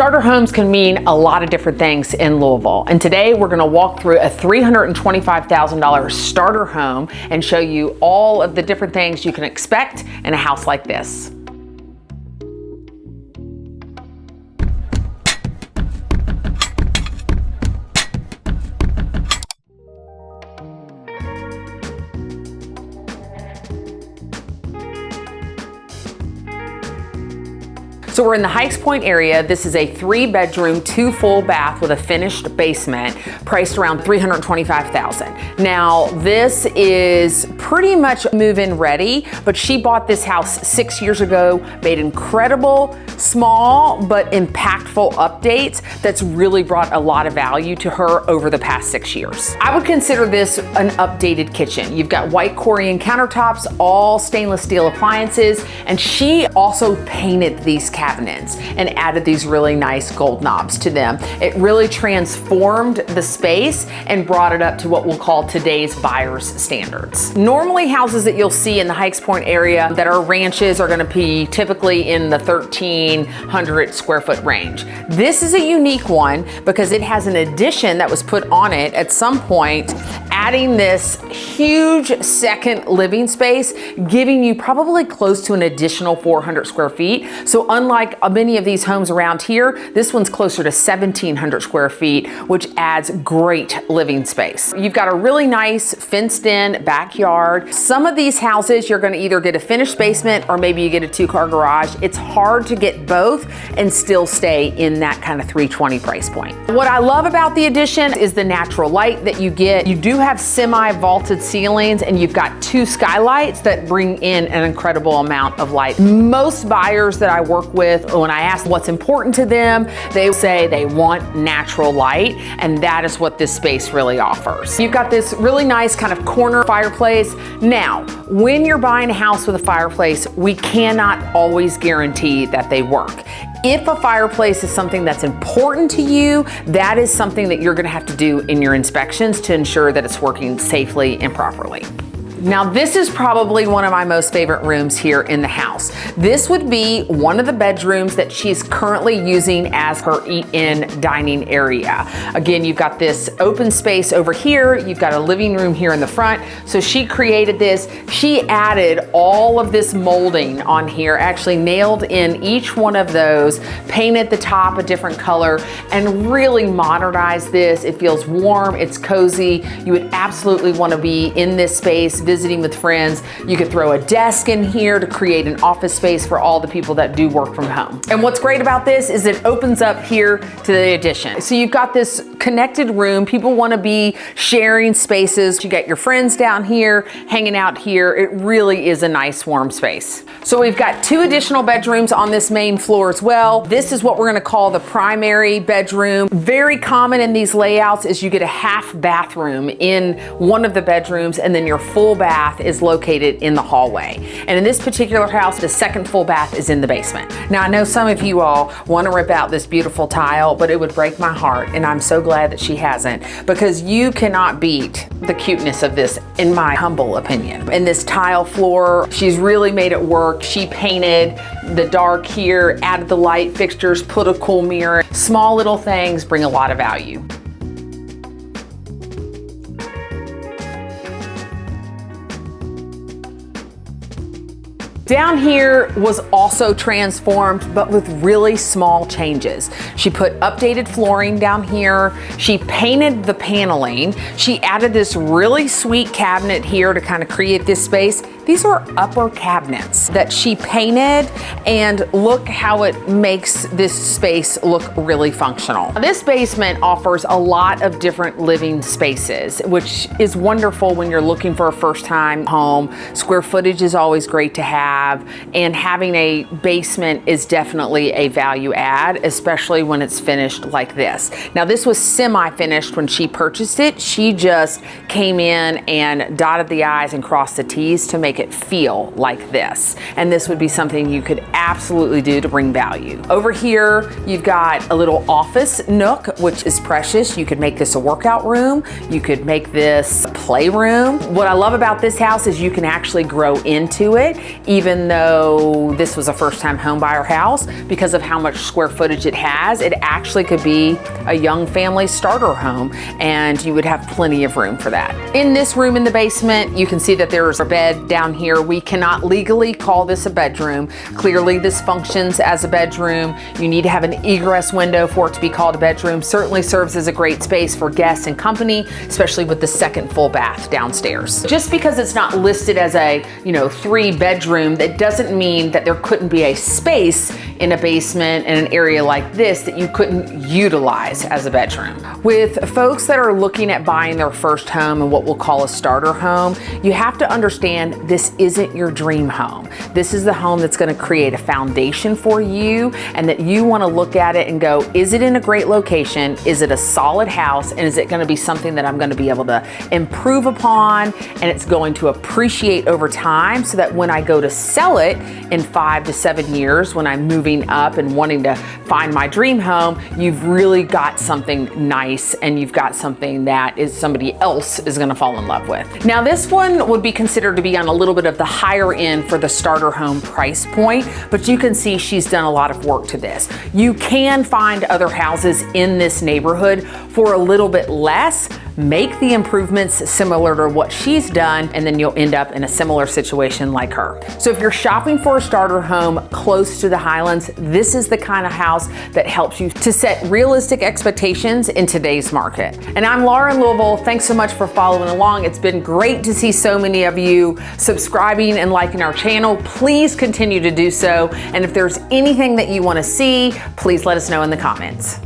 Starter homes can mean a lot of different things in Louisville, and today we're going to walk through a $325,000 starter home and show you all of the different things you can expect in a house like this. So we're in the Hikes Point area. This is a 3-bedroom, 2 full bath with a finished basement, priced around $325,000. Now, this is pretty much move-in ready, but she bought this house 6 years ago, made incredible, small, but impactful updates that's really brought a lot of value to her over the past 6 years. I would consider this an updated kitchen. You've got white Corian countertops, all stainless steel appliances, and she also painted these cabinets and added these really nice gold knobs to them. It really transformed the space and brought it up to what we'll call today's buyer's standards. Normally, houses that you'll see in the Hikes Point area that are ranches are going to be typically in the 1,300 square foot range. This is a unique one because it has an addition that was put on it at some point, adding this huge second living space, giving you probably close to an additional 400 square feet. So unlike many of these homes around here, this one's closer to 1,700 square feet, which adds great living space. You've got a really nice fenced in backyard. Some of these houses, you're gonna either get a finished basement or maybe you get a 2-car garage. It's hard to get both and still stay in that kind of $320 price point. What I love about the addition is the natural light that you get. You do have semi-vaulted ceilings and you've got 2 skylights that bring in an incredible amount of light. Most buyers that I work with, when I ask what's important to them, they say they want natural light, and that is what this space really offers. You've got this really nice kind of corner fireplace. Now, when you're buying a house with a fireplace, we cannot always guarantee that they work. If a fireplace is something that's important to you, that is something that you're gonna have to do in your inspections to ensure that it's working safely and properly. Now, this is probably one of my most favorite rooms here in the house. This would be one of the bedrooms that she's currently using as her eat-in dining area. Again, you've got this open space over here. You've got a living room here in the front. So she created this. She added all of this molding on here, actually nailed in each one of those, painted the top a different color, and really modernized this. It feels warm, it's cozy. You would absolutely want to be in this space, visiting with friends. You could throw a desk in here to create an office space for all the people that do work from home. And what's great about this is it opens up here to the addition. So you've got this connected room. People want to be sharing spaces. You got your friends down here, hanging out here. It really is a nice warm space. So we've got 2 additional bedrooms on this main floor as well. This is what we're going to call the primary bedroom. Very common in these layouts is you get a half bathroom in one of the bedrooms, and then your full bath is located in the hallway. And in this particular house, the second full bath is in the basement. Now, I know some of you all want to rip out this beautiful tile, but it would break my heart, and I'm so glad that she hasn't, because you cannot beat the cuteness of this, in my humble opinion. And this tile floor, she's really made it work. She painted the dark here, added the light fixtures, put a cool mirror. Small little things bring a lot of value. Down here was also transformed, but with really small changes. She put updated flooring down here. She painted the paneling. She added this really sweet cabinet here to kind of create this space. These are upper cabinets that she painted, and look how it makes this space look really functional. This basement offers a lot of different living spaces, which is wonderful when you're looking for a first-time home. Square footage is always great to have, and having a basement is definitely a value add, especially when it's finished like this. Now, this was semi-finished when she purchased it. She just came in and dotted the I's and crossed the T's to make it feel like this. And this would be something you could absolutely do to bring value. Over here, you've got a little office nook, which is precious. You could make this a workout room. You could make this playroom. What I love about this house is you can actually grow into it, even though this was a first-time home buyer house. Because of how much square footage it has, it actually could be a young family starter home, and you would have plenty of room for that. In this room in the basement, you can see that there's a bed down here. We cannot legally call this a bedroom. Clearly this functions as a bedroom. You need to have an egress window for it to be called a bedroom. Certainly serves as a great space for guests and company, especially with the second full bath downstairs. Just because it's not listed as a 3-bedroom, that doesn't mean that there couldn't be a space in a basement in an area like this that you couldn't utilize as a bedroom. With folks that are looking at buying their first home and what we'll call a starter home, you have to understand this isn't your dream home. This is the home that's going to create a foundation for you, and that you want to look at it and go, is it in a great location? Is it a solid house? And is it going to be something that I'm going to be able to improve upon, and it's going to appreciate over time, so that when I go to sell it in 5 to 7 years, when I'm moving up and wanting to find my dream home, you've really got something nice, and you've got something that is somebody else is going to fall in love with. Now this one would be considered to be on a little bit of the higher end for the starter home price point, but you can see she's done a lot of work to this. You can find other houses in this neighborhood for a little bit less. Make the improvements similar to what she's done, and then you'll end up in a similar situation like her. So if you're shopping for a starter home close to the Highlands, this is the kind of house that helps you to set realistic expectations in today's market. And I'm Laura in Louisville. Thanks so much for following along. It's been great to see so many of you subscribing and liking our channel. Please continue to do so. And if there's anything that you want to see, please let us know in the comments.